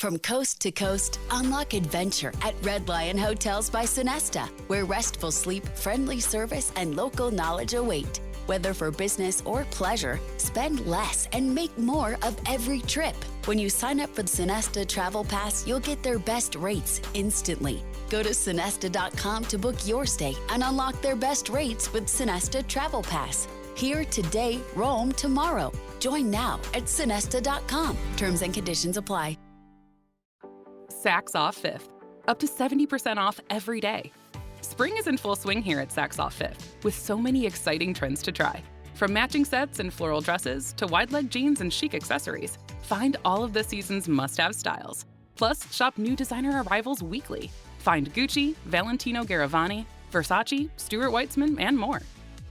From coast to coast, unlock adventure at Red Lion Hotels by Sonesta, where restful sleep, friendly service, and local knowledge await. Whether for business or pleasure, spend less and make more of every trip. When you sign up for the Sonesta Travel Pass, you'll get their best rates instantly. Go to Sonesta.com to book your stay and unlock their best rates with Sonesta Travel Pass. Here today, roam tomorrow. Join now at Sonesta.com. Terms and conditions apply. Saks Off Fifth. Up to 70% off every day. Spring is in full swing here at Saks Off Fifth, with so many exciting trends to try. From matching sets and floral dresses to wide-leg jeans and chic accessories, find all of the season's must-have styles. Plus, shop new designer arrivals weekly. Find Gucci, Valentino Garavani, Versace, Stuart Weitzman, and more.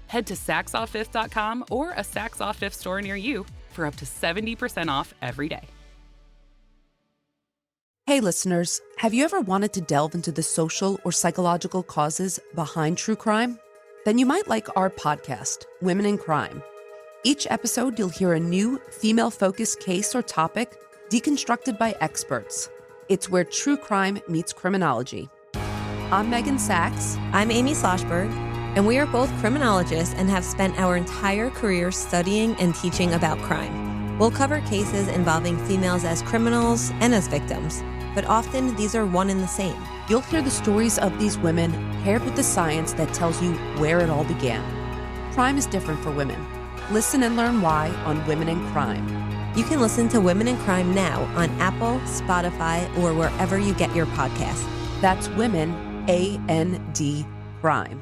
Head to SaksOffFifth.com or a Saks Off Fifth store near you for up to 70% off every day. Hey listeners, have you ever wanted to delve into the social or psychological causes behind true crime? Then you might like our podcast, Women in Crime. Each episode, you'll hear a new female-focused case or topic deconstructed by experts. It's where true crime meets criminology. I'm Megan Sachs. I'm Amy Sloshberg, and we are both criminologists and have spent our entire career studying and teaching about crime. We'll cover cases involving females as criminals and as victims, but often these are one and the same. You'll hear the stories of these women paired with the science that tells you where it all began. Crime is different for women. Listen and learn why on Women in Crime. You can listen to Women in Crime now on Apple, Spotify, or wherever you get your podcasts. That's Women, A-N-D, Crime.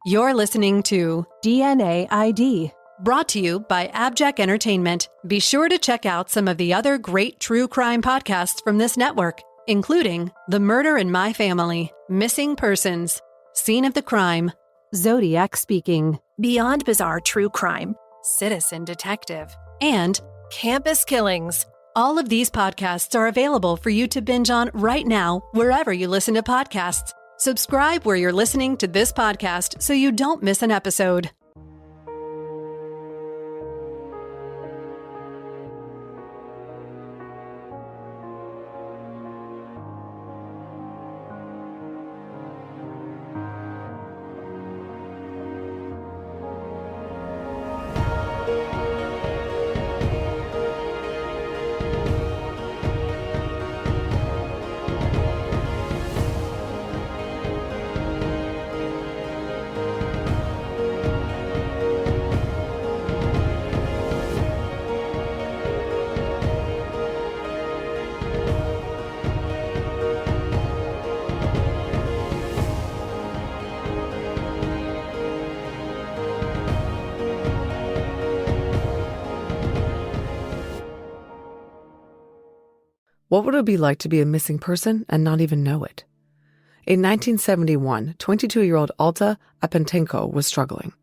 You're listening to DNA ID, brought to you by AbJack Entertainment. Be sure to check out some of the other great true crime podcasts from this network, including The Murder in My Family, Missing Persons, Scene of the Crime, Zodiac Speaking, Beyond Bizarre True Crime, Citizen Detective, and Campus Killings. All of these podcasts are available for you to binge on right now, wherever you listen to podcasts. Subscribe where you're listening to this podcast so you don't miss an episode. What would it be like to be a missing person and not even know it? In 1971, 22-year-old Alta was struggling.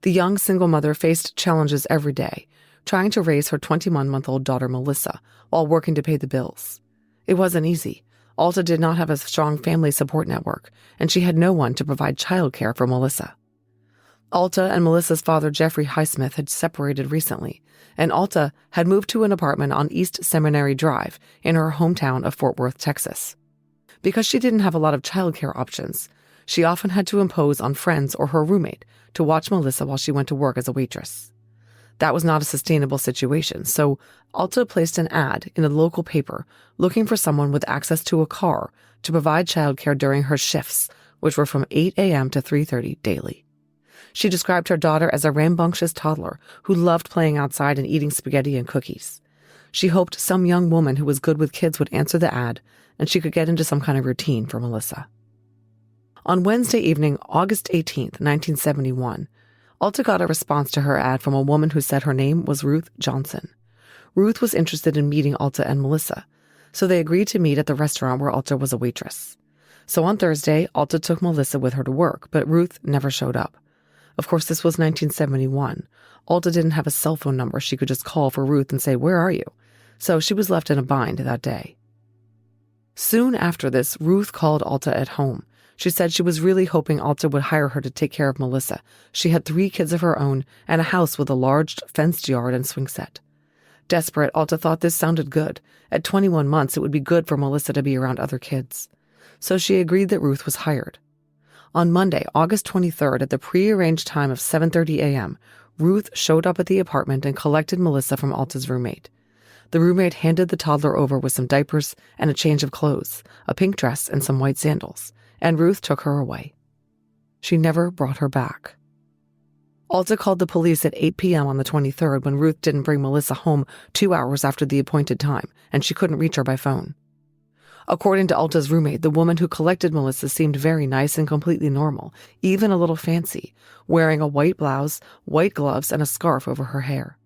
The young single mother faced challenges every day, trying to raise her 21-month-old daughter Melissa while working to pay the bills. It wasn't easy. Alta did not have a strong family support network, and she had no one to provide childcare for Melissa. Alta and Melissa's father, Jeffrey Highsmith, had separated recently, and Alta had moved to an apartment on East Seminary Drive in her hometown of Fort Worth, Texas. Because she didn't have a lot of childcare options, she often had to impose on friends or her roommate to watch Melissa while she went to work as a waitress. That was not a sustainable situation, so Alta placed an ad in a local paper looking for someone with access to a car to provide childcare during her shifts, which were from 8 a.m. to 3:30 daily. She described her daughter as a rambunctious toddler who loved playing outside and eating spaghetti and cookies. She hoped some young woman who was good with kids would answer the ad and she could get into some kind of routine for Melissa. On Wednesday evening, August 18th, 1971, Alta got a response to her ad from a woman who said her name was Ruth Johnson. Ruth was interested in meeting Alta and Melissa, so they agreed to meet at the restaurant where Alta was a waitress. So on Thursday, Alta took Melissa with her to work, but Ruth never showed up. Of course, this was 1971. Alta didn't have a cell phone number she could just call for Ruth and say, "Where are you?" So she was left in a bind that day. Soon after this, Ruth called Alta at home. She said she was really hoping Alta would hire her to take care of Melissa. She had 3 kids of her own and a house with a large fenced yard and swing set. Desperate, Alta thought this sounded good. At 21 months, it would be good for Melissa to be around other kids. So she agreed that Ruth was hired. On Monday, August 23rd, at the prearranged time of 7:30 a.m., Ruth showed up at the apartment and collected Melissa from Alta's roommate. The roommate handed the toddler over with some diapers and a change of clothes, a pink dress and some white sandals, and Ruth took her away. She never brought her back. Alta called the police at 8 p.m. on the 23rd when Ruth didn't bring Melissa home 2 hours after the appointed time, and she couldn't reach her by phone. According to Alta's roommate, the woman who collected Melissa seemed very nice and completely normal, even a little fancy, wearing a white blouse, white gloves, and a scarf over her hair.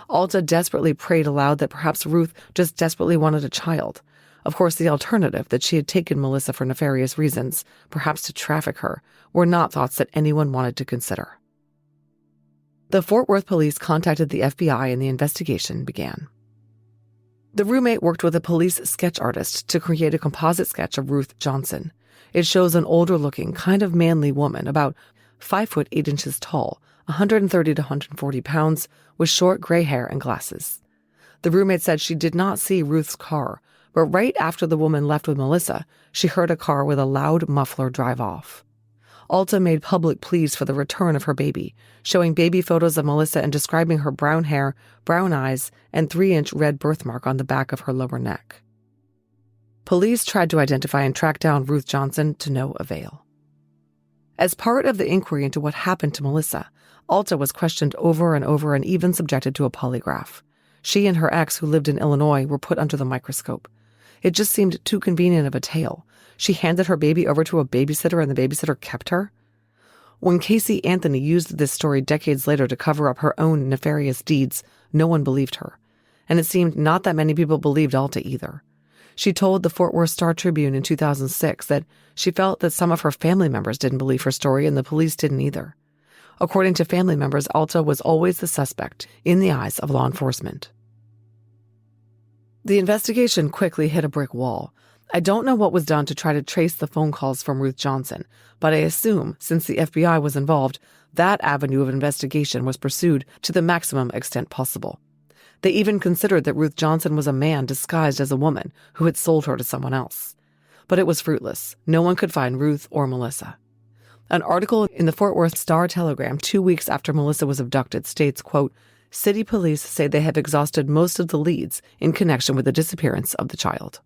Alta desperately prayed aloud that perhaps Ruth just desperately wanted a child. Of course, the alternative, that she had taken Melissa for nefarious reasons, perhaps to traffic her, were not thoughts that anyone wanted to consider. The Fort Worth police contacted the FBI and the investigation began. The roommate worked with a police sketch artist to create a composite sketch of Ruth Johnson. It shows an older-looking, kind of manly woman, about 5 foot 8 inches tall, 130 to 140 pounds, with short gray hair and glasses. The roommate said she did not see Ruth's car, but right after the woman left with Melissa, she heard a car with a loud muffler drive off. Alta made public pleas for the return of her baby, showing baby photos of Melissa and describing her brown hair, brown eyes, and 3-inch red birthmark on the back of her lower neck. Police tried to identify and track down Ruth Johnson to no avail. As part of the inquiry into what happened to Melissa, Alta was questioned over and even subjected to a polygraph. She and her ex, who lived in Illinois, were put under the microscope. It just seemed too convenient of a tale. She handed her baby over to a babysitter and the babysitter kept her? When Casey Anthony used this story decades later to cover up her own nefarious deeds, no one believed her. And it seemed not that many people believed Alta either. She told the Fort Worth Star-Tribune in 2006 that she felt that some of her family members didn't believe her story and the police didn't either. According to family members, Alta was always the suspect in the eyes of law enforcement. The investigation quickly hit a brick wall. I don't know what was done to try to trace the phone calls from Ruth Johnson, but I assume, since the FBI was involved, that avenue of investigation was pursued to the maximum extent possible. They even considered that Ruth Johnson was a man disguised as a woman who had sold her to someone else. But it was fruitless. No one could find Ruth or Melissa. An article in the Fort Worth Star-Telegram 2 weeks after Melissa was abducted states, quote, "City police say they have exhausted most of the leads in connection with the disappearance of the child."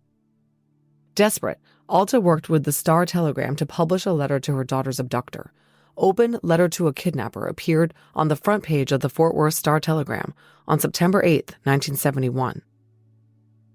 Desperate, Alta worked with the Star-Telegram to publish a letter to her daughter's abductor. Open Letter to a Kidnapper appeared on the front page of the Fort Worth Star-Telegram on September 8, 1971.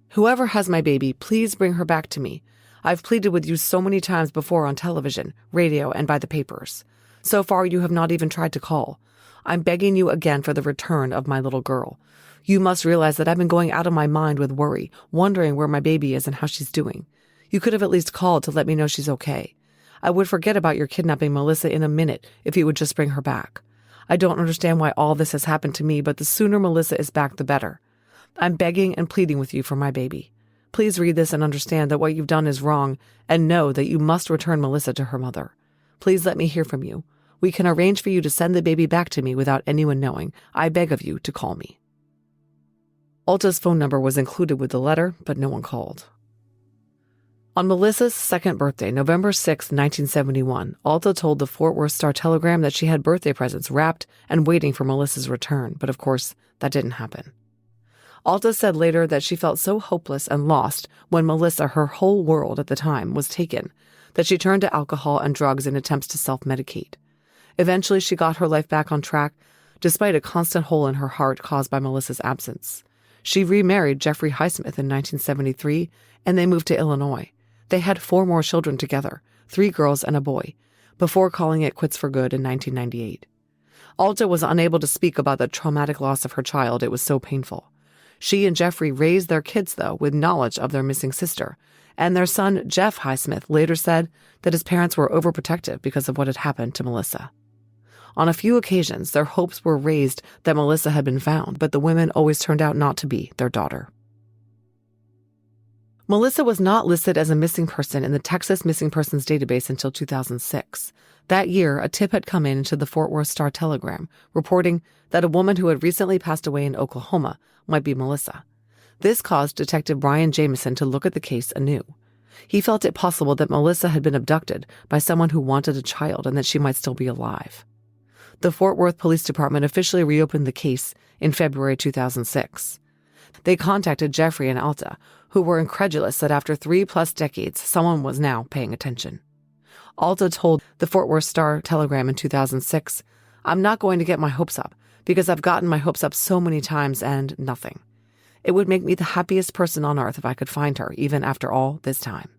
"Whoever has my baby, please bring her back to me. I've pleaded with you so many times before on television, radio, and by the papers. So far, you have not even tried to call. I'm begging you again for the return of my little girl. You must realize that I've been going out of my mind with worry, wondering where my baby is and how she's doing. You could have at least called to let me know she's okay. I would forget about your kidnapping Melissa in a minute if you would just bring her back. I don't understand why all this has happened to me, but the sooner Melissa is back, the better. I'm begging and pleading with you for my baby. Please read this and understand that what you've done is wrong, and know that you must return Melissa to her mother. Please let me hear from you. We can arrange for you to send the baby back to me without anyone knowing. I beg of you to call me." Alta's phone number was included with the letter, but no one called. On Melissa's second birthday, November 6, 1971, Alta told the Fort Worth Star-Telegram that she had birthday presents wrapped and waiting for Melissa's return, but of course, that didn't happen. Alta said later that she felt so hopeless and lost when Melissa, her whole world at the time, was taken, that she turned to alcohol and drugs in attempts to self-medicate. Eventually, she got her life back on track, despite a constant hole in her heart caused by Melissa's absence. She remarried Jeffrey Highsmith in 1973, and they moved to Illinois. They had 4 more children together, 3 girls and a boy, before calling it quits for good in 1998. Alta was unable to speak about the traumatic loss of her child. It was so painful. She and Jeffrey raised their kids, though, with knowledge of their missing sister, and their son, Jeff Highsmith, later said that his parents were overprotective because of what had happened to Melissa. On a few occasions, their hopes were raised that Melissa had been found, but the women always turned out not to be their daughter. Melissa was not listed as a missing person in the Texas Missing Persons Database until 2006. That year, a tip had come into the Fort Worth Star-Telegram reporting that a woman who had recently passed away in Oklahoma might be Melissa. This caused Detective Brian Jameson to look at the case anew. He felt it possible that Melissa had been abducted by someone who wanted a child and that she might still be alive. The Fort Worth Police Department officially reopened the case in February 2006. They contacted Jeffrey and Alta, who were incredulous that after 3+ decades, someone was now paying attention. Alta told the Fort Worth Star-Telegram in 2006, "I'm not going to get my hopes up, because I've gotten my hopes up so many times and nothing. It would make me the happiest person on earth if I could find her, even after all this time."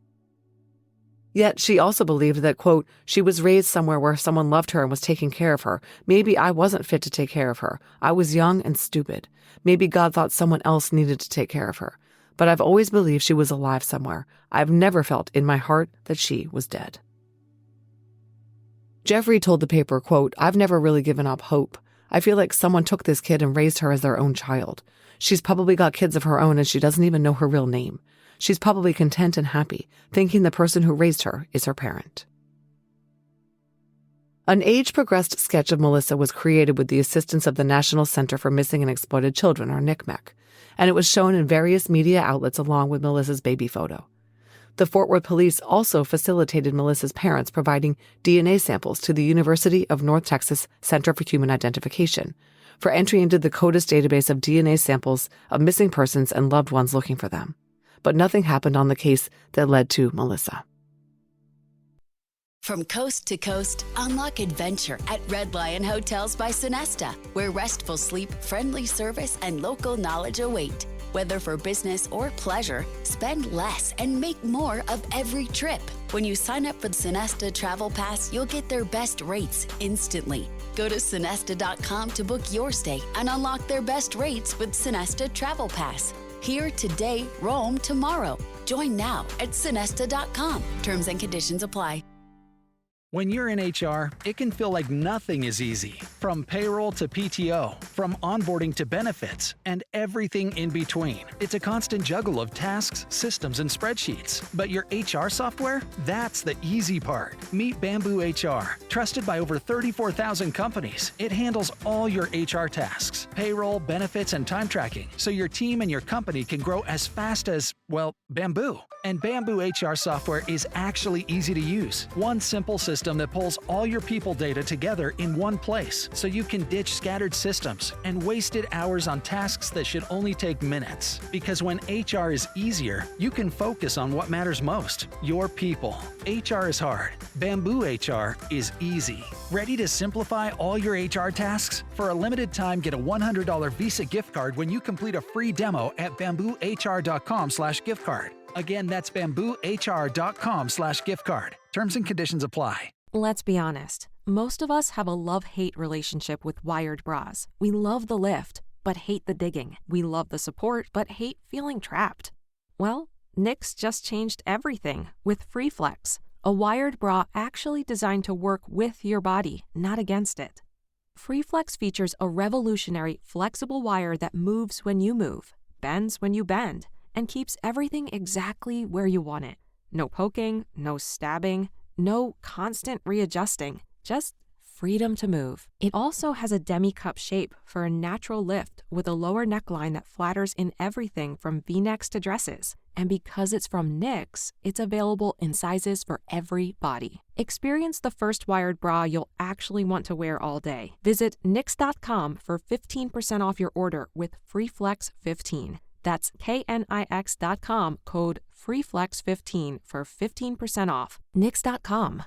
Yet she also believed that, quote, "she was raised somewhere where someone loved her and was taking care of her. Maybe I wasn't fit to take care of her. I was young and stupid. Maybe God thought someone else needed to take care of her. But I've always believed she was alive somewhere. I've never felt in my heart that she was dead." Jeffrey told the paper, quote, "I've never really given up hope. I feel like someone took this kid and raised her as their own child. She's probably got kids of her own and she doesn't even know her real name. She's probably content and happy, thinking the person who raised her is her parent." An age-progressed sketch of Melissa was created with the assistance of the National Center for Missing and Exploited Children, or NCMEC, and it was shown in various media outlets along with Melissa's baby photo. The Fort Worth police also facilitated Melissa's parents providing DNA samples to the University of North Texas Center for Human Identification for entry into the CODIS database of DNA samples of missing persons and loved ones looking for them. But nothing happened on the case that led to Melissa. From coast to coast, unlock adventure at Red Lion Hotels by Sonesta, where restful sleep, friendly service, and local knowledge await. Whether for business or pleasure, spend less and make more of every trip. When you sign up for the Sonesta Travel Pass, you'll get their best rates instantly. Go to Sonesta.com to book your stay and unlock their best rates with Sonesta Travel Pass. Here today, roam tomorrow. Join now at Sonesta.com. Terms and conditions apply. When you're in HR, it can feel like nothing is easy. From payroll to PTO, from onboarding to benefits, and everything in between. It's a constant juggle of tasks, systems, and spreadsheets. But your HR software? That's the easy part. Meet Bamboo HR. Trusted by over 34,000 companies, it handles all your HR tasks, payroll, benefits, and time tracking, so your team and your company can grow as fast as, well, Bamboo. And Bamboo HR software is actually easy to use. One simple system that pulls all your people data together in one place, so you can ditch scattered systems and wasted hours on tasks that should only take minutes. Because when HR is easier, you can focus on what matters most, your people. HR is hard. Bamboo HR is easy. Ready to simplify all your HR tasks? For a limited time, get a $100 Visa gift card when you complete a free demo at bamboohr.com/gift card. Again, that's bamboohr.com/gift card. Terms and conditions apply. Let's be honest. Most of us have a love-hate relationship with wired bras. We love the lift, but hate the digging. We love the support, but hate feeling trapped. Well, Knix just changed everything with FreeFlex, a wired bra actually designed to work with your body, not against it. FreeFlex features a revolutionary, flexible wire that moves when you move, bends when you bend, and keeps everything exactly where you want it. No poking, no stabbing, no constant readjusting, just freedom to move. It also has a demi-cup shape for a natural lift with a lower neckline that flatters in everything from V-necks to dresses. And because it's from Knix, it's available in sizes for every body. Experience the first wired bra you'll actually want to wear all day. Visit Knix.com for 15% off your order with FreeFlex15. That's KNIX.com, code FreeFlex15 for 15% off. Knix.com.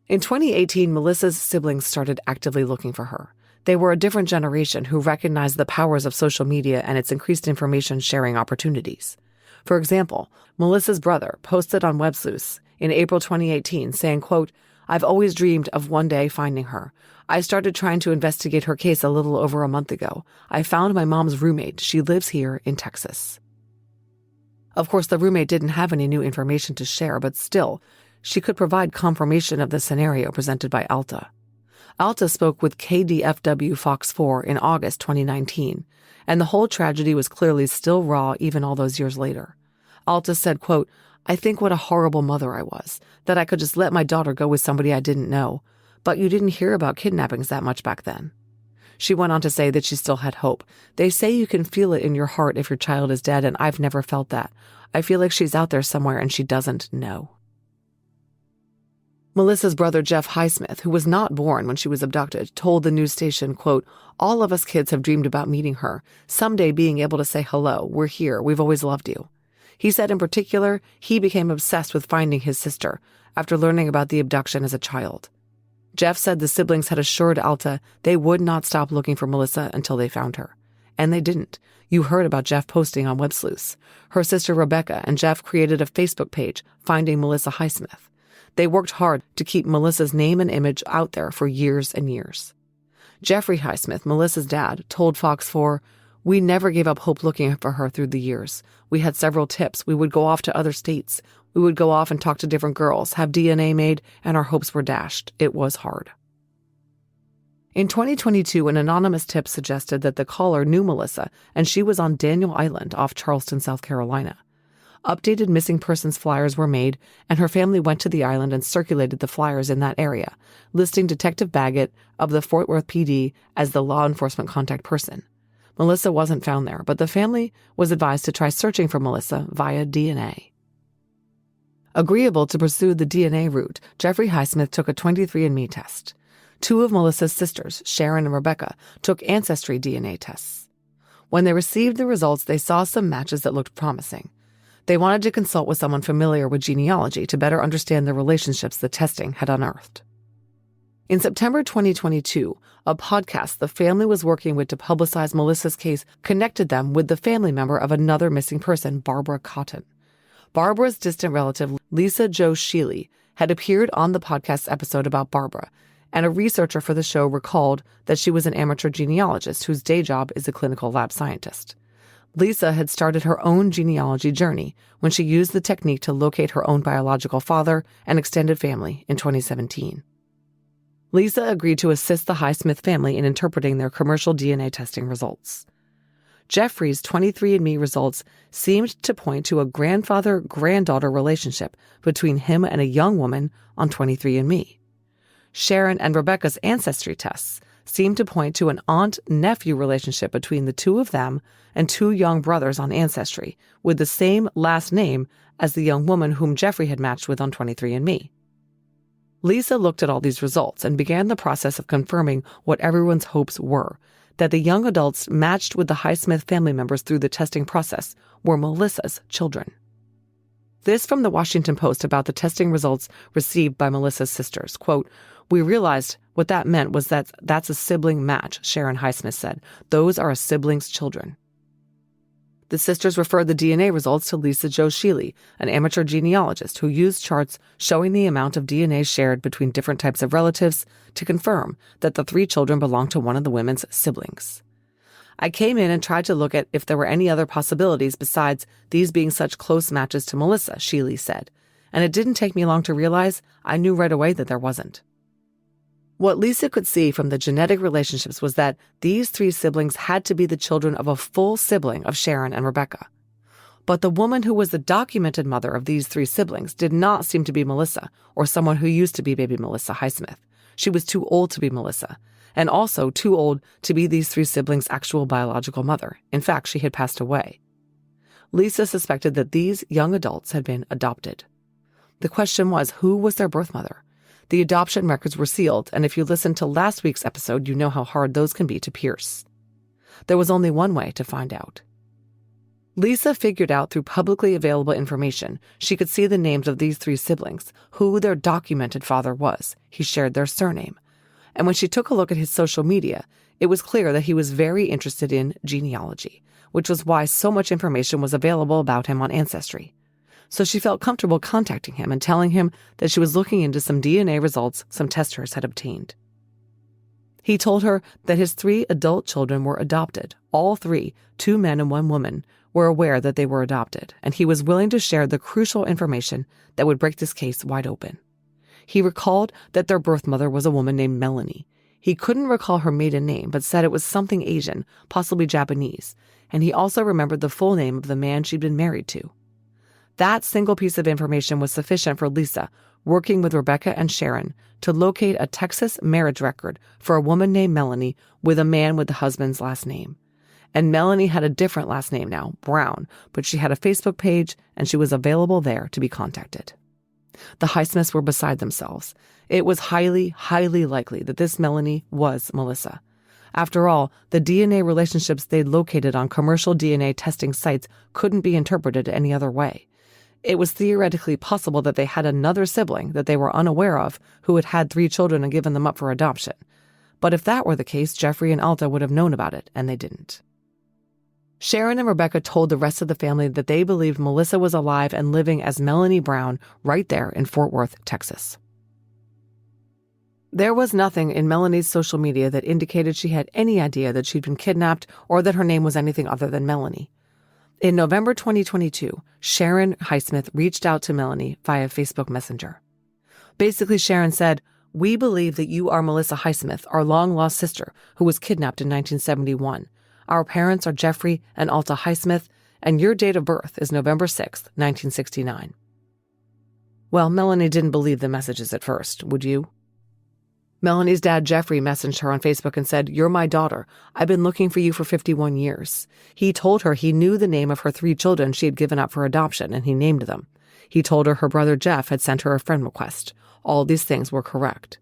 In 2018, Melissa's siblings started actively looking for her. They were a different generation who recognized the powers of social media and its increased information sharing opportunities. For example, Melissa's brother posted on WebSleuth in April 2018 saying, quote, "I've always dreamed of one day finding her. I started trying to investigate her case a little over a month ago. I found my mom's roommate. She lives here in Texas." Of course, the roommate didn't have any new information to share, but still, she could provide confirmation of the scenario presented by Alta. Alta spoke with KDFW Fox 4 in August 2019, and the whole tragedy was clearly still raw even all those years later. Alta said, quote, "I think what a horrible mother I was, that I could just let my daughter go with somebody I didn't know. But you didn't hear about kidnappings that much back then." She went on to say that she still had hope. "They say you can feel it in your heart if your child is dead, and I've never felt that. I feel like she's out there somewhere and she doesn't know." Melissa's brother Jeff Highsmith, who was not born when she was abducted, told the news station, quote, "All of us kids have dreamed about meeting her, someday being able to say hello, we're here, we've always loved you." He said in particular, he became obsessed with finding his sister after learning about the abduction as a child. Jeff said the siblings had assured Alta they would not stop looking for Melissa until they found her. And they didn't. You heard about Jeff posting on Web Sleuths. Her sister Rebecca and Jeff created a Facebook page, Finding Melissa Highsmith. They worked hard to keep Melissa's name and image out there for years and years. Jeffrey Highsmith, Melissa's dad, told Fox 4, "We never gave up hope looking for her through the years. We had several tips. We would go off to other states. We would go off and talk to different girls, have DNA made, and our hopes were dashed. It was hard." In 2022, an anonymous tip suggested that the caller knew Melissa, and she was on Daniel Island off Charleston, South Carolina. Updated missing persons flyers were made, and her family went to the island and circulated the flyers in that area, listing Detective Baggett of the Fort Worth PD as the law enforcement contact person. Melissa wasn't found there, but the family was advised to try searching for Melissa via DNA. Agreeable to pursue the DNA route, Jeffrey Highsmith took a 23andMe test. Two of Melissa's sisters, Sharon and Rebecca, took ancestry DNA tests. When they received the results, they saw some matches that looked promising. They wanted to consult with someone familiar with genealogy to better understand the relationships the testing had unearthed. In September 2022, a podcast the family was working with to publicize Melissa's case connected them with the family member of another missing person, Barbara Cotton. Barbara's distant relative, Lisa Jo Sheely, had appeared on the podcast episode about Barbara, and a researcher for the show recalled that she was an amateur genealogist whose day job is a clinical lab scientist. Lisa had started her own genealogy journey when she used the technique to locate her own biological father and extended family in 2017. Lisa agreed to assist the Highsmith family in interpreting their commercial DNA testing results. Jeffrey's 23andMe results seemed to point to a grandfather-granddaughter relationship between him and a young woman on 23andMe. Sharon and Rebecca's ancestry tests seemed to point to an aunt-nephew relationship between the two of them and two young brothers on Ancestry, with the same last name as the young woman whom Jeffrey had matched with on 23andMe. Lisa looked at all these results and began the process of confirming what everyone's hopes were, that the young adults matched with the Highsmith family members through the testing process were Melissa's children. This from the Washington Post about the testing results received by Melissa's sisters. Quote, "We realized what that meant was that that's a sibling match," Sharon Highsmith said. "Those are a sibling's children." The sisters referred the DNA results to Lisa Jo Sheely, an amateur genealogist who used charts showing the amount of DNA shared between different types of relatives to confirm that the three children belonged to one of the women's siblings. "I came in and tried to look at if there were any other possibilities besides these being such close matches to Melissa," Sheely said, "and it didn't take me long to realize I knew right away that there wasn't." What Lisa could see from the genetic relationships was that these three siblings had to be the children of a full sibling of Sharon and Rebecca. But the woman who was the documented mother of these three siblings did not seem to be Melissa or someone who used to be baby Melissa Highsmith. She was too old to be Melissa, and also too old to be these three siblings' actual biological mother. In fact, she had passed away. Lisa suspected that these young adults had been adopted. The question was, who was their birth mother? The adoption records were sealed, and if you listened to last week's episode, you know how hard those can be to pierce. There was only one way to find out. Lisa figured out through publicly available information she could see the names of these three siblings, who their documented father was. He shared their surname. And when she took a look at his social media, it was clear that he was very interested in genealogy, which was why so much information was available about him on Ancestry. So she felt comfortable contacting him and telling him that she was looking into some DNA results some testers had obtained. He told her that his three adult children were adopted. All three, 2 men and 1 woman, were aware that they were adopted, and he was willing to share the crucial information that would break this case wide open. He recalled that their birth mother was a woman named Melanie. He couldn't recall her maiden name, but said it was something Asian, possibly Japanese, and he also remembered the full name of the man she'd been married to. That single piece of information was sufficient for Lisa, working with Rebecca and Sharon, to locate a Texas marriage record for a woman named Melanie with a man with the husband's last name. And Melanie had a different last name now, Brown, but she had a Facebook page and she was available there to be contacted. The Highsmiths were beside themselves. It was highly, highly likely that this Melanie was Melissa. After all, the DNA relationships they'd located on commercial DNA testing sites couldn't be interpreted any other way. It was theoretically possible that they had another sibling that they were unaware of who had had 3 children and given them up for adoption. But if that were the case, Jeffrey and Alta would have known about it, and they didn't. Sharon and Rebecca told the rest of the family that they believed Melissa was alive and living as Melanie Brown right there in Fort Worth, Texas. There was nothing in Melanie's social media that indicated she had any idea that she'd been kidnapped or that her name was anything other than Melanie. In November 2022, Sharon Highsmith reached out to Melanie via Facebook Messenger. Basically, Sharon said, "We believe that you are Melissa Highsmith, our long-lost sister, who was kidnapped in 1971. Our parents are Jeffrey and Alta Highsmith, and your date of birth is November 6th, 1969. Well, Melanie didn't believe the messages at first, would you? Melanie's dad, Jeffrey, messaged her on Facebook and said, "You're my daughter. I've been looking for you for 51 years. He told her he knew the name of her 3 children she had given up for adoption, and he named them. He told her her brother Jeff had sent her a friend request. All these things were correct."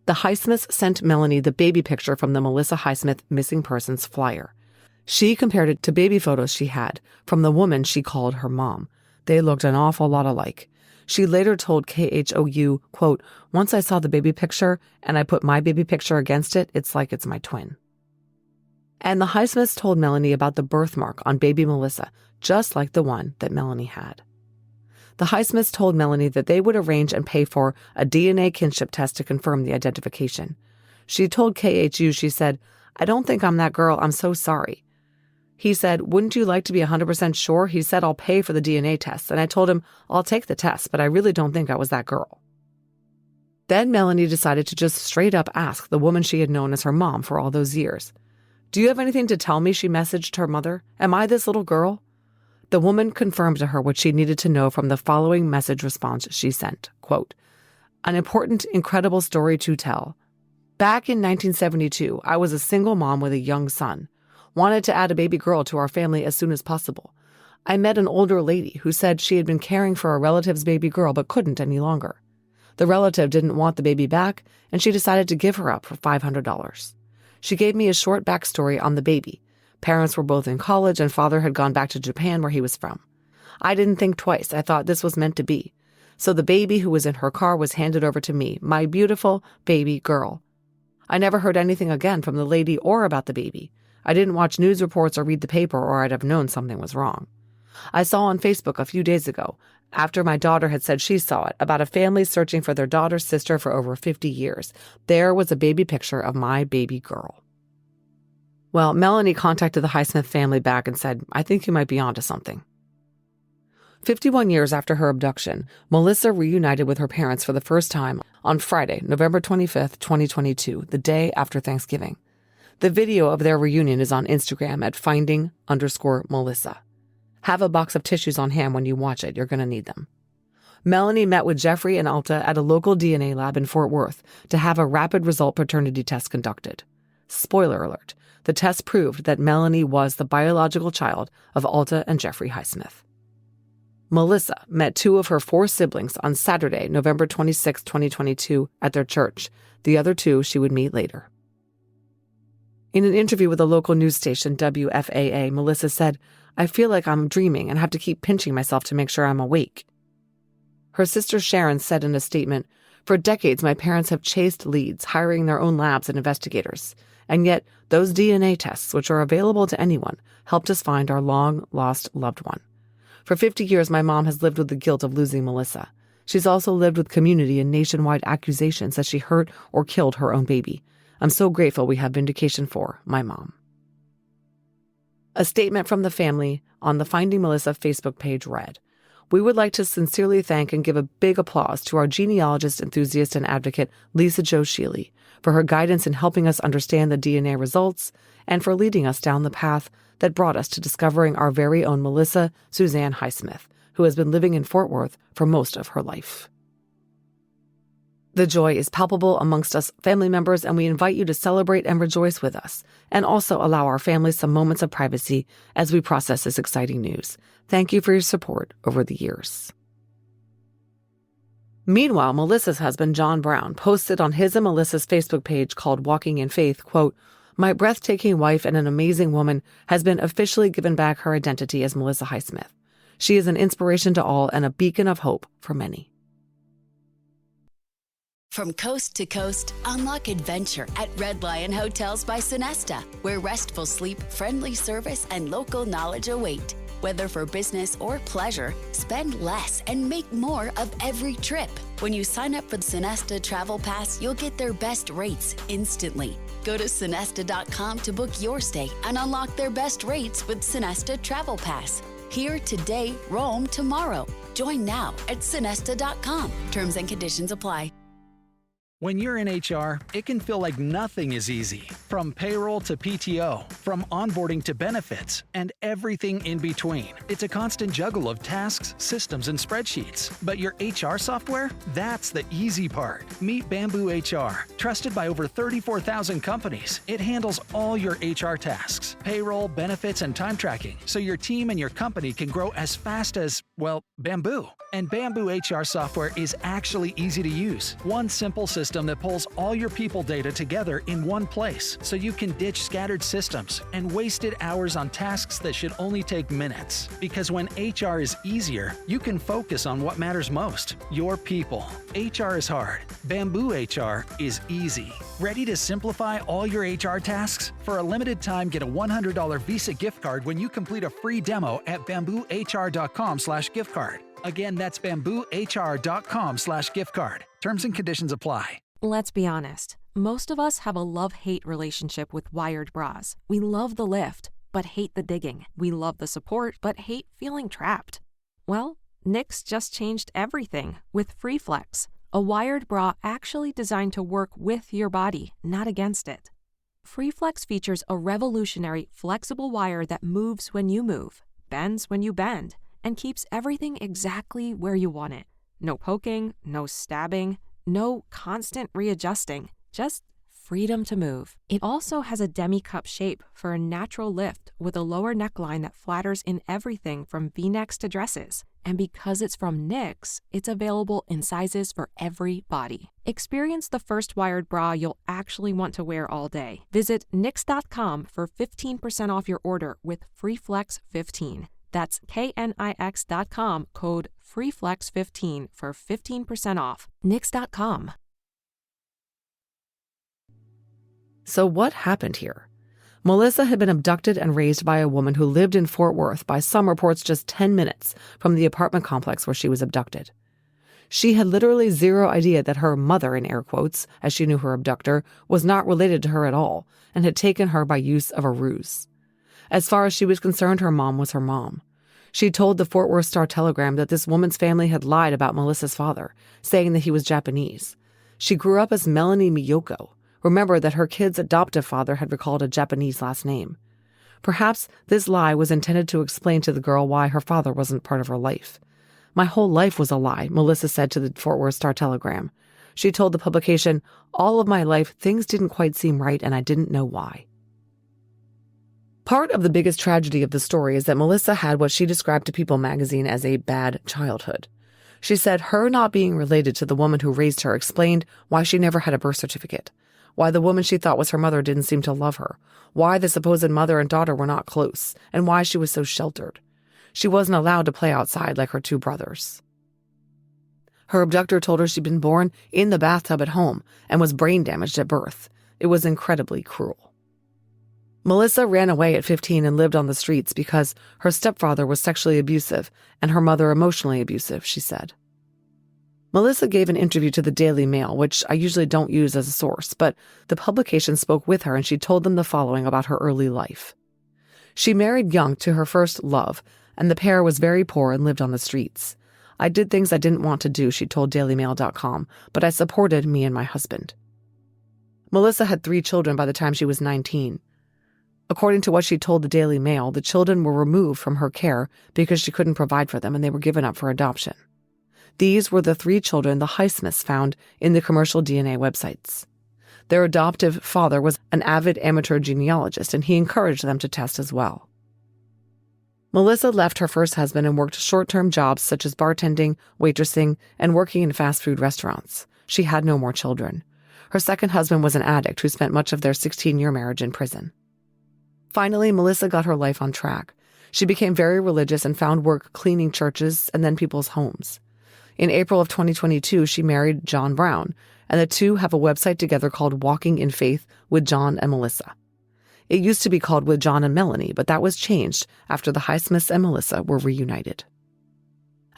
The Highsmiths sent Melanie the baby picture from the Melissa Highsmith missing persons flyer. She compared it to baby photos she had from the woman she called her mom. They looked an awful lot alike. She later told KHOU, quote, "Once I saw the baby picture and I put my baby picture against it, it's like it's my twin." And the Highsmiths told Melanie about the birthmark on baby Melissa, just like the one that Melanie had. The Highsmiths told Melanie that they would arrange and pay for a DNA kinship test to confirm the identification. She told KHU, she said, "I don't think I'm that girl. I'm so sorry." He said, "Wouldn't you like to be 100% sure?" He said, "I'll pay for the DNA test." And I told him, "I'll take the test, but I really don't think I was that girl." Then Melanie decided to just straight up ask the woman she had known as her mom for all those years. "Do you have anything to tell me?" she messaged her mother. "Am I this little girl?" The woman confirmed to her what she needed to know from the following message response she sent, quote, "An important, incredible story to tell. Back in 1972, I was a single mom with a young son. Wanted to add a baby girl to our family as soon as possible. I met an older lady who said she had been caring for a relative's baby girl but couldn't any longer. The relative didn't want the baby back, and she decided to give her up for $500. She gave me a short backstory on the baby. Parents were both in college, and father had gone back to Japan where he was from. I didn't think twice. I thought this was meant to be. So the baby who was in her car was handed over to me, my beautiful baby girl. I never heard anything again from the lady or about the baby. I didn't watch news reports or read the paper, or I'd have known something was wrong. I saw on Facebook a few days ago, after my daughter had said she saw it, about a family searching for their daughter's sister for over 50 years. There was a baby picture of my baby girl." Well, Melanie contacted the Highsmith family back and said, "I think you might be onto something." 51 years after her abduction, Melissa reunited with her parents for the first time on Friday, November 25th, 2022, the day after Thanksgiving. The video of their reunion is on Instagram at finding_Melissa. Have a box of tissues on hand when you watch it. You're going to need them. Melanie met with Jeffrey and Alta at a local DNA lab in Fort Worth to have a rapid result paternity test conducted. Spoiler alert, the test proved that Melanie was the biological child of Alta and Jeffrey Highsmith. Melissa met 2 of her 4 siblings on Saturday, November 26, 2022, at their church. The other 2 she would meet later. In an interview with a local news station, WFAA, Melissa said, "I feel like I'm dreaming and have to keep pinching myself to make sure I'm awake." Her sister Sharon said in a statement, "For decades, my parents have chased leads, hiring their own labs and investigators. And yet, those DNA tests, which are available to anyone, helped us find our long-lost loved one. For 50 years, my mom has lived with the guilt of losing Melissa. She's also lived with community and nationwide accusations that she hurt or killed her own baby. I'm so grateful we have vindication for my mom." A statement from the family on the Finding Melissa Facebook page read, we would like to sincerely thank and give a big applause to our genealogist, enthusiast, and advocate, Lisa Jo Sheely, for her guidance in helping us understand the DNA results and for leading us down the path that brought us to discovering our very own Melissa Suzanne Highsmith, who has been living in Fort Worth for most of her life. The joy is palpable amongst us family members, and we invite you to celebrate and rejoice with us, and also allow our families some moments of privacy as we process this exciting news. Thank you for your support over the years. Meanwhile, Melissa's husband, John Brown, posted on his and Melissa's Facebook page called Walking in Faith, quote, "My breathtaking wife and an amazing woman has been officially given back her identity as Melissa Highsmith. She is an inspiration to all and a beacon of hope for many." From coast to coast, unlock adventure at Red Lion Hotels by Sonesta, where restful sleep, friendly service, and local knowledge await. Whether for business or pleasure, spend less and make more of every trip. When you sign up for the Sonesta Travel Pass, you'll get their best rates instantly. Go to Sonesta.com to book your stay and unlock their best rates with Sonesta Travel Pass. Here today, roam tomorrow. Join now at Sonesta.com. Terms and conditions apply. When you're in HR, it can feel like nothing is easy. From payroll to PTO, from onboarding to benefits, and everything in between. It's a constant juggle of tasks, systems, and spreadsheets. But your HR software? That's the easy part. Meet Bamboo HR. Trusted by over 34,000 companies, it handles all your HR tasks, payroll, benefits, and time tracking, so your team and your company can grow as fast as, well, Bamboo. And Bamboo HR software is actually easy to use. One simple system that pulls all your people data together in one place, so you can ditch scattered systems and wasted hours on tasks that should only take minutes. Because when HR is easier, you can focus on what matters most, your people. HR is hard. Bamboo HR is easy. Ready to simplify all your HR tasks? For a limited time, get a $100 Visa gift card when you complete a free demo at bamboohr.com/gift card. Again, that's bamboohr.com/gift card. Terms and conditions apply. Let's be honest. Most of us have a love-hate relationship with wired bras. We love the lift, but hate the digging. We love the support, but hate feeling trapped. Well, Knix just changed everything with FreeFlex, a wired bra actually designed to work with your body, not against it. FreeFlex features a revolutionary, flexible wire that moves when you move, bends when you bend, and keeps everything exactly where you want it. No poking, no stabbing, no constant readjusting, just freedom to move. It also has a demi-cup shape for a natural lift with a lower neckline that flatters in everything from V-necks to dresses. And because it's from Knix, it's available in sizes for every body. Experience the first wired bra you'll actually want to wear all day. Visit Knix.com for 15% off your order with FreeFlex15. That's KNIX.com, code FreeFlex15 for 15% off. Knix.com. So what happened here? Melissa had been abducted and raised by a woman who lived in Fort Worth, by some reports just 10 minutes from the apartment complex where she was abducted. She had literally zero idea that her mother, in air quotes, as she knew her abductor, was not related to her at all and had taken her by use of a ruse. As far as she was concerned, her mom was her mom. She told the Fort Worth Star-Telegram that this woman's family had lied about Melissa's father, saying that he was Japanese. She grew up as Melanie Miyoko. Remember that her kid's adoptive father had recalled a Japanese last name. Perhaps this lie was intended to explain to the girl why her father wasn't part of her life. "My whole life was a lie," Melissa said to the Fort Worth Star-Telegram. She told the publication, "All of my life, things didn't quite seem right and I didn't know why." Part of the biggest tragedy of the story is that Melissa had what she described to People magazine as a bad childhood. She said her not being related to the woman who raised her explained why she never had a birth certificate, why the woman she thought was her mother didn't seem to love her, why the supposed mother and daughter were not close, and why she was so sheltered. She wasn't allowed to play outside like her two brothers. Her abductor told her she'd been born in the bathtub at home and was brain damaged at birth. It was incredibly cruel. Melissa ran away at 15 and lived on the streets because her stepfather was sexually abusive and her mother emotionally abusive, she said. Melissa gave an interview to the Daily Mail, which I usually don't use as a source, but the publication spoke with her and she told them the following about her early life. She married young to her first love, and the pair was very poor and lived on the streets. I did things I didn't want to do, she told dailymail.com, but I supported me and my husband. Melissa had 3 children by the time she was 19. According to what she told the Daily Mail, the children were removed from her care because she couldn't provide for them and they were given up for adoption. These were the 3 children the Highsmiths found in the commercial DNA websites. Their adoptive father was an avid amateur genealogist, and he encouraged them to test as well. Melissa left her first husband and worked short-term jobs such as bartending, waitressing, and working in fast food restaurants. She had no more children. Her second husband was an addict who spent much of their 16-year marriage in prison. Finally, Melissa got her life on track. She became very religious and found work cleaning churches and then people's homes. In April of 2022, she married John Brown, and the two have a website together called Walking in Faith with John and Melissa. It used to be called With John and Melanie, but that was changed after the Highsmiths and Melissa were reunited.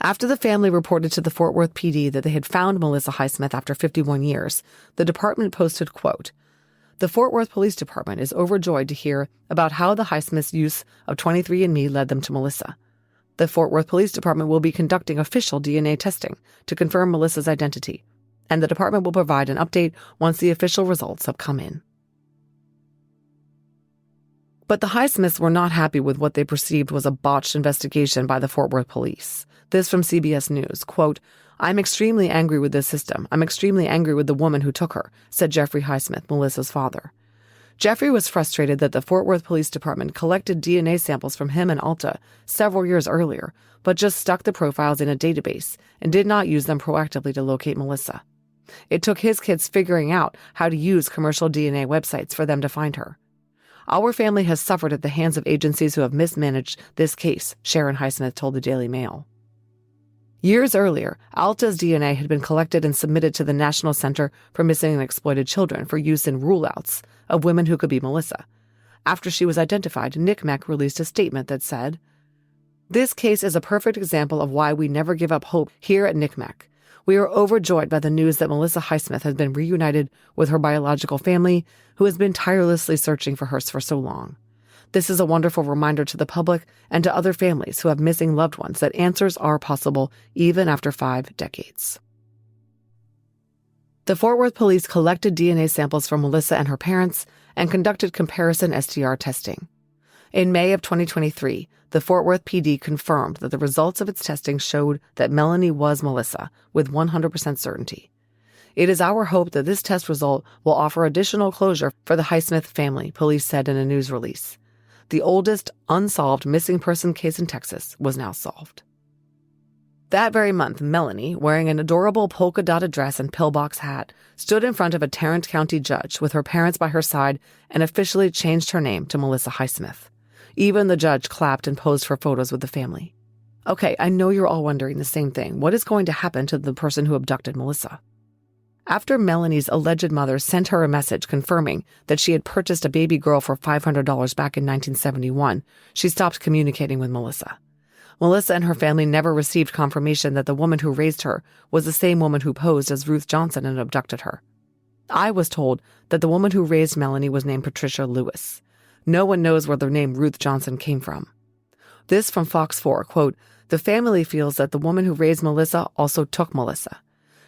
After the family reported to the Fort Worth PD that they had found Melissa Highsmith after 51 years, the department posted, quote, "The Fort Worth Police Department is overjoyed to hear about how the Highsmiths' use of 23andMe led them to Melissa. The Fort Worth Police Department will be conducting official DNA testing to confirm Melissa's identity, and the department will provide an update once the official results have come in." But the Highsmiths were not happy with what they perceived was a botched investigation by the Fort Worth police. This from CBS News, quote, "I'm extremely angry with this system. I'm extremely angry with the woman who took her," said Jeffrey Highsmith, Melissa's father. Jeffrey was frustrated that the Fort Worth Police Department collected DNA samples from him and Alta several years earlier, but just stuck the profiles in a database and did not use them proactively to locate Melissa. It took his kids figuring out how to use commercial DNA websites for them to find her. "Our family has suffered at the hands of agencies who have mismanaged this case," Sharon Highsmith told the Daily Mail. Years earlier, Alta's DNA had been collected and submitted to the National Center for Missing and Exploited Children for use in rule-outs of women who could be Melissa. After she was identified, NCMEC released a statement that said, "This case is a perfect example of why we never give up hope here at NCMEC. We are overjoyed by the news that Melissa Highsmith has been reunited with her biological family, who has been tirelessly searching for her for so long. This is a wonderful reminder to the public and to other families who have missing loved ones that answers are possible even after 5 decades." The Fort Worth police collected DNA samples from Melissa and her parents and conducted comparison STR testing. In May of 2023, the Fort Worth PD confirmed that the results of its testing showed that Melanie was Melissa with 100% certainty. "It is our hope that this test result will offer additional closure for the Highsmith family," police said in a news release. The oldest unsolved missing person case in Texas was now solved. That very month, Melanie, wearing an adorable polka-dotted dress and pillbox hat, stood in front of a Tarrant County judge with her parents by her side and officially changed her name to Melissa Highsmith. Even the judge clapped and posed for photos with the family. Okay, I know you're all wondering the same thing. What is going to happen to the person who abducted Melissa? After Melanie's alleged mother sent her a message confirming that she had purchased a baby girl for $500 back in 1971, she stopped communicating with Melissa. Melissa and her family never received confirmation that the woman who raised her was the same woman who posed as Ruth Johnson and abducted her. I was told that the woman who raised Melanie was named Patricia Lewis. No one knows where the name Ruth Johnson came from. This from Fox 4, quote, "The family feels that the woman who raised Melissa also took Melissa.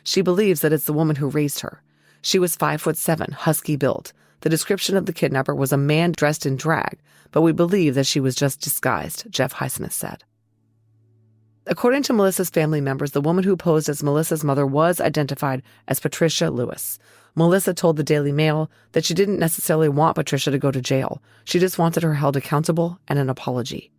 She believes that it's the woman who raised her. She was 5'7", husky built. The description of the kidnapper was a man dressed in drag, but we believe that she was just disguised," Jeff Highsmith said. According to Melissa's family members, the woman who posed as Melissa's mother was identified as Patricia Lewis. Melissa told the Daily Mail that she didn't necessarily want Patricia to go to jail. She just wanted her held accountable and an apology.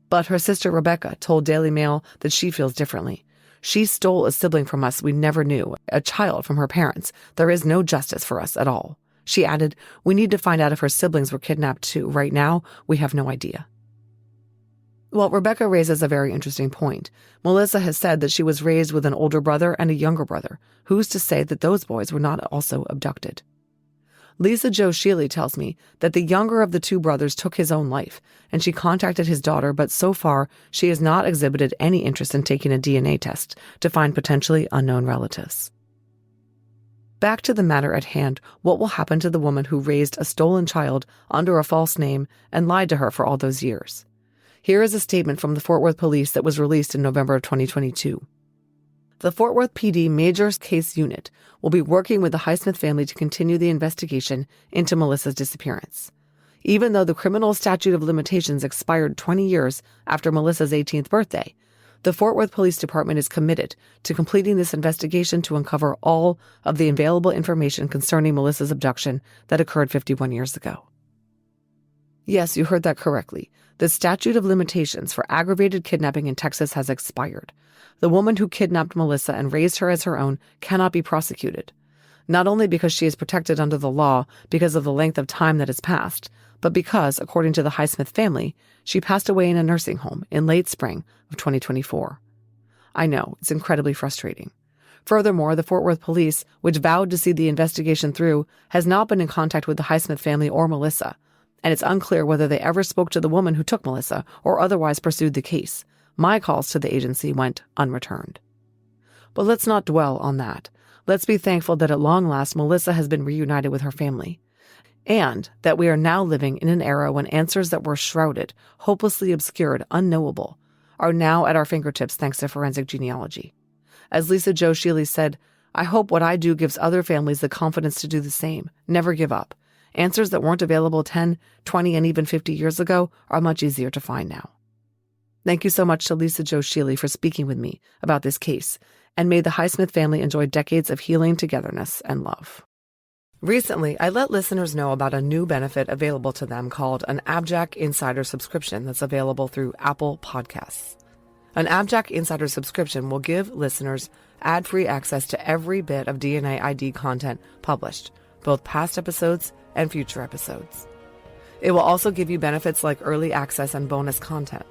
But her sister Rebecca told Daily Mail that she feels differently. "She stole a sibling from us we never knew, a child from her parents. There is no justice for us at all." She added, "We need to find out if her siblings were kidnapped too. Right now, we have no idea." Well, Rebecca raises a very interesting point. Melissa has said that she was raised with an older brother and a younger brother. Who's to say that those boys were not also abducted? Lisa Jo Sheely tells me that the younger of the two brothers took his own life, and she contacted his daughter, but so far she has not exhibited any interest in taking a DNA test to find potentially unknown relatives. Back to the matter at hand, what will happen to the woman who raised a stolen child under a false name and lied to her for all those years? Here is a statement from the Fort Worth police that was released in November of 2022. The Fort Worth PD Major Case Unit will be working with the Highsmith family to continue the investigation into Melissa's disappearance. Even though the criminal statute of limitations expired 20 years after Melissa's 18th birthday, the Fort Worth Police Department is committed to completing this investigation to uncover all of the available information concerning Melissa's abduction that occurred 51 years ago. Yes, you heard that correctly. The statute of limitations for aggravated kidnapping in Texas has expired. The woman who kidnapped Melissa and raised her as her own cannot be prosecuted, not only because she is protected under the law because of the length of time that has passed, but because, according to the Highsmith family, she passed away in a nursing home in late spring of 2024. I know, it's incredibly frustrating. Furthermore, the Fort Worth police, which vowed to see the investigation through, has not been in contact with the Highsmith family or Melissa, and it's unclear whether they ever spoke to the woman who took Melissa or otherwise pursued the case. My calls to the agency went unreturned. But let's not dwell on that. Let's be thankful that at long last Melissa has been reunited with her family, and that we are now living in an era when answers that were shrouded, hopelessly obscured, unknowable, are now at our fingertips thanks to forensic genealogy. As Lisa Jo Sheely said, I hope what I do gives other families the confidence to do the same. Never give up. Answers that weren't available 10, 20, and even 50 years ago are much easier to find now. Thank you so much to Lisa Jo Sheely for speaking with me about this case, and may the Highsmith family enjoy decades of healing, togetherness, and love. Recently, I let listeners know about a new benefit available to them called an AbJack Insider subscription that's available through Apple Podcasts. An AbJack Insider subscription will give listeners ad-free access to every bit of DNA ID content published, both past episodes and future episodes. It will also give you benefits like early access and bonus content.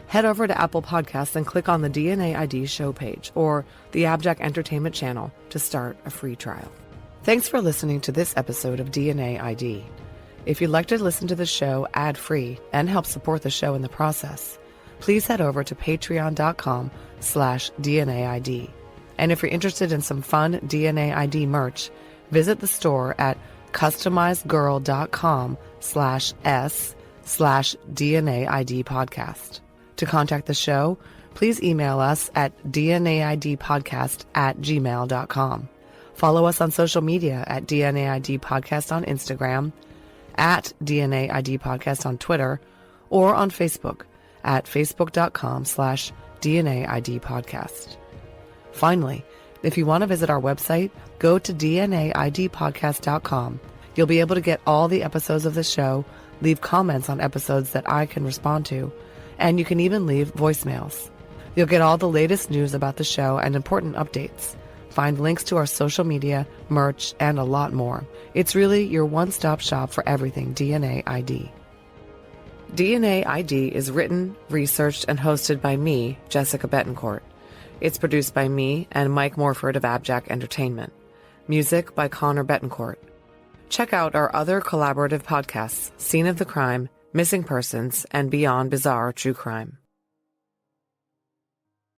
Head over to Apple Podcasts and click on the DNA ID show page or the AbJack Entertainment channel to start a free trial. Thanks for listening to this episode of DNA ID. If you'd like to listen to the show ad-free and help support the show in the process, please head over to patreon.com/DNAID. And if you're interested in some fun DNA ID merch, visit the store at customizedgirl.com/s/DNAID podcast. To contact the show, please email us at dnaidpodcast@gmail.com. Follow us on social media at DNAID Podcast on Instagram, at DNAID Podcast on Twitter, or on Facebook at facebook.com/DNAID Podcast. Finally, if you want to visit our website, go to DNAIDpodcast.com. You'll be able to get all the episodes of the show, leave comments on episodes that I can respond to, and you can even leave voicemails. You'll get all the latest news about the show and important updates. Find links to our social media, merch, and a lot more. It's really your one-stop shop for everything DNA ID. DNA ID is written, researched, and hosted by me, Jessica Betancourt. It's produced by me and Mike Morford of AbJack Entertainment. Music by Connor Betancourt. Check out our other collaborative podcasts, Scene of the Crime, Missing Persons, and Beyond Bizarre True Crime.